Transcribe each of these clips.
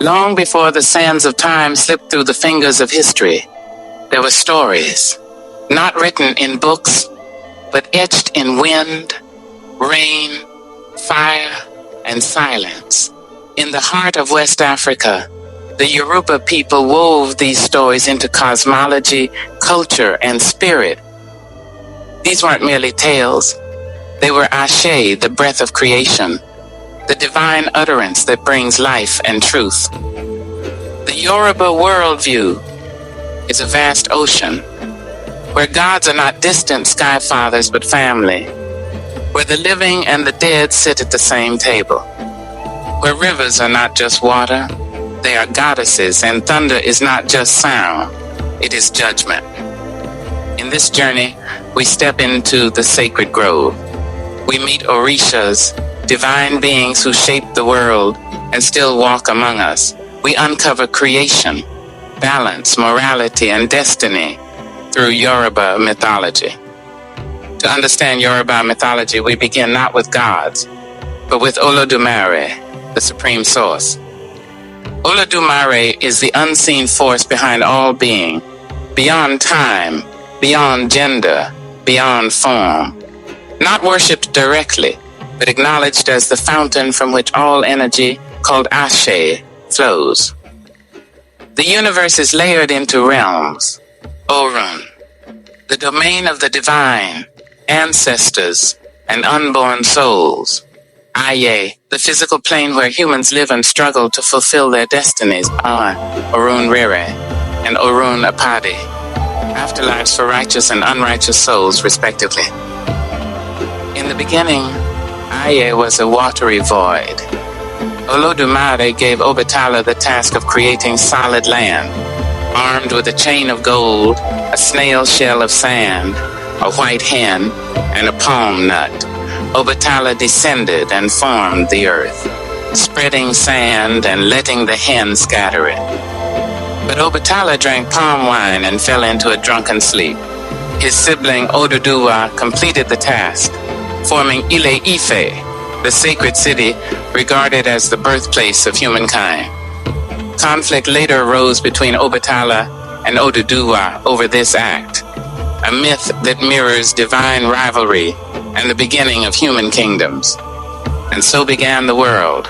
Long before the sands of time slipped through the fingers of history, there were stories, not written in books, but etched in wind, rain, fire, and silence. In the heart of West Africa, the Yoruba people wove these stories into cosmology, culture, and spirit. These weren't merely tales. They were Ashe, the breath of creation, the divine utterance that brings life and truth. The Yoruba worldview is a vast ocean, where gods are not distant sky fathers but family, where the living and the dead sit at the same table, where rivers are not just water, they are goddesses, and thunder is not just sound, it is judgment. In this journey, we step into the sacred grove. We meet Orishas, divine beings who shape the world and still walk among us. We uncover creation, balance, morality, and destiny through Yoruba mythology. To understand Yoruba mythology, we begin not with gods, but with Olodumare, the supreme source. Olodumare is the unseen force behind all being, beyond time, beyond gender, beyond form. Not worshipped directly, but acknowledged as the fountain from which all energy, called Ashe, flows. The universe is layered into realms. Orun, the domain of the divine, ancestors, and unborn souls. Aye, the physical plane where humans live and struggle to fulfill their destinies. Orun Rere, and Orun Apadi, afterlives for righteous and unrighteous souls, respectively. In the beginning, Aye was a watery void. Olodumare gave Obatala the task of creating solid land, armed with a chain of gold, a snail shell of sand, a white hen, and a palm nut. Obatala descended and formed the earth, spreading sand and letting the hen scatter it. But Obatala drank palm wine and fell into a drunken sleep. His sibling Oduduwa completed the task, forming Ile-Ife, the sacred city regarded as the birthplace of humankind. Conflict later arose between Obatala and Oduduwa over this act, a myth that mirrors divine rivalry and the beginning of human kingdoms. And so began the world,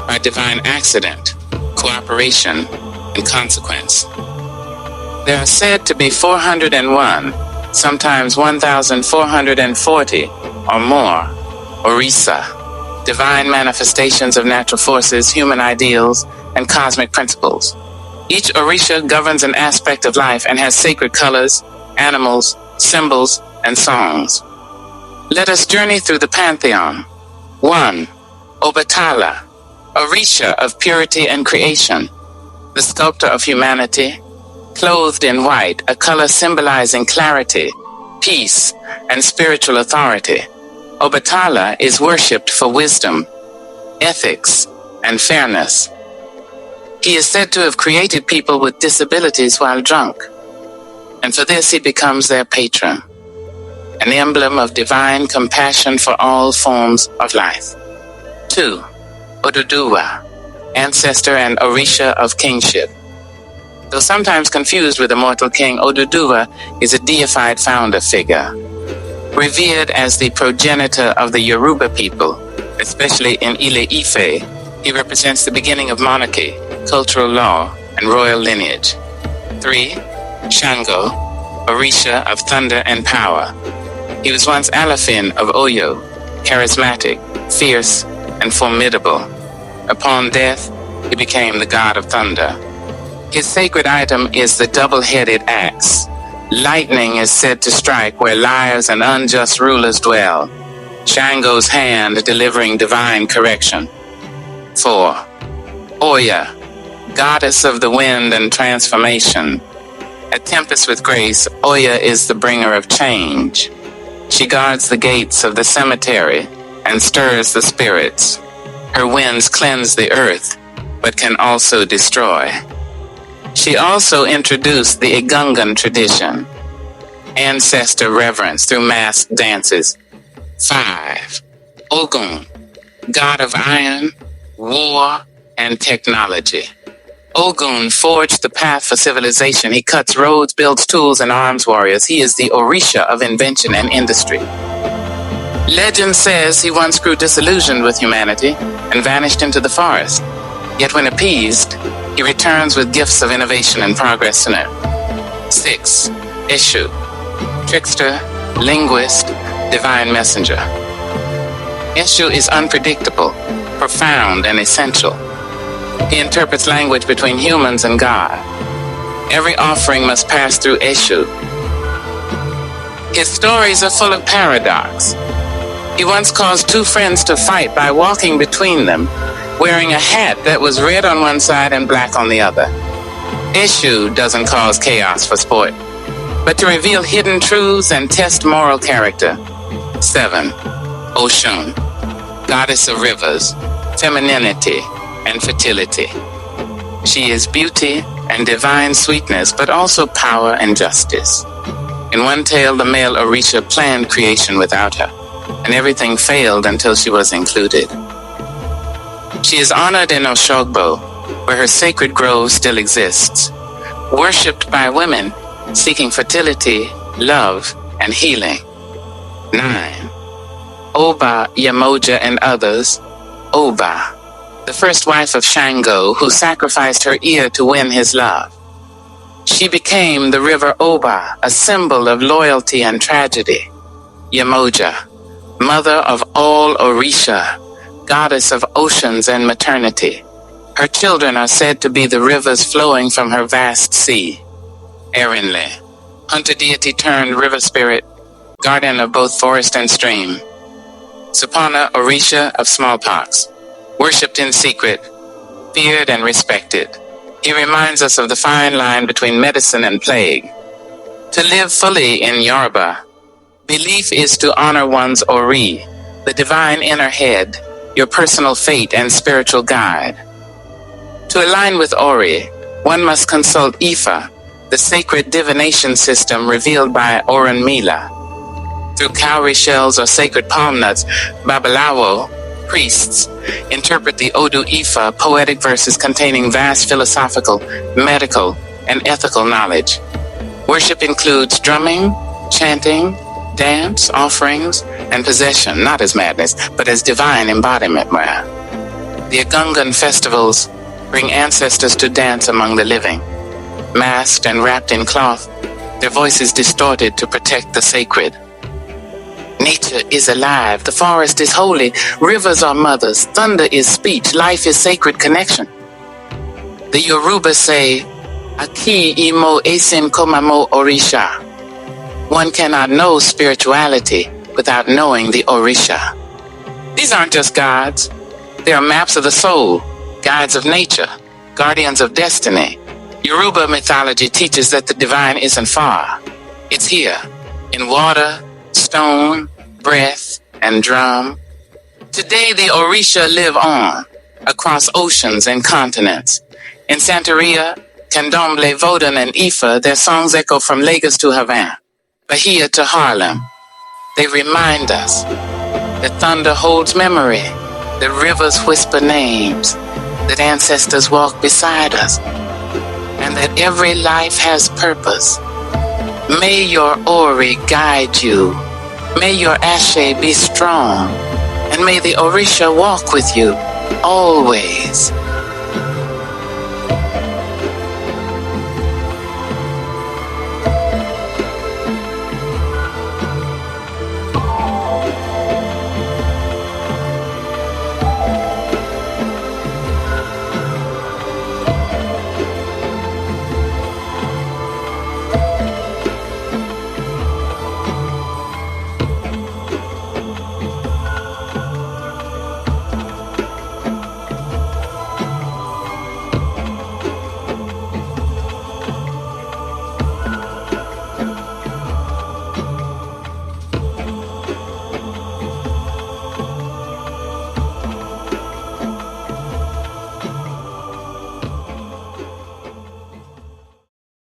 by divine accident, cooperation, and consequence. There are said to be 401, sometimes 1,440 or more, Orisha, divine manifestations of natural forces, human ideals, and cosmic principles. Each Orisha governs an aspect of life and has sacred colors, animals, symbols, and songs. Let us journey through the pantheon. 1. Obatala, Orisha of purity and creation, the sculptor of humanity, clothed in white, a color symbolizing clarity, peace, and spiritual authority. Obatala is worshipped for wisdom, ethics, and fairness. He is said to have created people with disabilities while drunk, and for this he becomes their patron, an emblem of divine compassion for all forms of life. 2. Oduduwa, ancestor and Orisha of kingship. Though sometimes confused with the mortal king, Oduduwa is a deified founder figure. Revered as the progenitor of the Yoruba people, especially in Ile-Ife, he represents the beginning of monarchy, cultural law, and royal lineage. 3. Shango, Orisha of thunder and power. He was once Alafin of Oyo, charismatic, fierce, and formidable. Upon death, he became the god of thunder. His sacred item is the double-headed axe. Lightning is said to strike where liars and unjust rulers dwell. Shango's hand delivering divine correction. 4. Oya, goddess of the wind and transformation. At tempest with grace, Oya is the bringer of change. She guards the gates of the cemetery and stirs the spirits. Her winds cleanse the earth, but can also destroy. She also introduced the Egungun tradition, ancestor reverence through masked dances. 5. Ogun, god of iron, war, and technology. Ogun forged the path for civilization. He cuts roads, builds tools, and arms warriors. He is the Orisha of invention and industry. Legend says he once grew disillusioned with humanity and vanished into the forest. Yet when appeased, he returns with gifts of innovation and progress to earth. 6. Eshu, trickster, linguist, divine messenger. Eshu is unpredictable, profound, and essential. He interprets language between humans and God. Every offering must pass through Eshu. His stories are full of paradox. He once caused two friends to fight by walking between them, wearing a hat that was red on one side and black on the other. Eshu doesn't cause chaos for sport, but to reveal hidden truths and test moral character. 7. Oshun, goddess of rivers, femininity, and fertility. She is beauty and divine sweetness, but also power and justice. In one tale, the male Orisha planned creation without her, and everything failed until she was included. She is honored in Oshogbo, where her sacred grove still exists, worshipped by women seeking fertility, love, and healing. 9. Oba, Yamoja, and others. Oba, the first wife of Shango, who sacrificed her ear to win his love. She became the river Oba, a symbol of loyalty and tragedy. Yamoja, mother of all Orisha, goddess of oceans and maternity. Her children are said to be the rivers flowing from her vast sea. Erinle, hunter deity turned river spirit, guardian of both forest and stream. Supana, Orisha of smallpox, worshipped in secret, feared and respected. He reminds us of the fine line between medicine and plague. To live fully in Yoruba, belief is to honor one's Ori, the divine inner head, your personal fate and spiritual guide. To align with Ori, one must consult Ifa, the sacred divination system revealed by Orunmila. Through cowrie shells or sacred palm nuts, Babalawo, priests, interpret the Odu Ifa, poetic verses containing vast philosophical, medical, and ethical knowledge. Worship includes drumming, chanting, dance, offerings, and possession, not as madness, but as divine embodiment. The Agungan festivals bring ancestors to dance among the living. Masked and wrapped in cloth, their voices distorted to protect the sacred. Nature is alive, the forest is holy, rivers are mothers, thunder is speech, life is sacred connection. The Yoruba say, Aki imo esin komamo Orisha. One cannot know spirituality without knowing the Orisha. These aren't just gods, they are maps of the soul, guides of nature, guardians of destiny. Yoruba mythology teaches that the divine isn't far. It's here, in water, stone, breath, and drum. Today, the Orisha live on, across oceans and continents. In Santeria, Candomblé, Vodun, and Ifa, their songs echo from Lagos to Havana, Bahia to Harlem. They remind us that thunder holds memory, that rivers whisper names, that ancestors walk beside us, and that every life has purpose. May your Ori guide you. May your Ashe be strong. And may the Orisha walk with you always.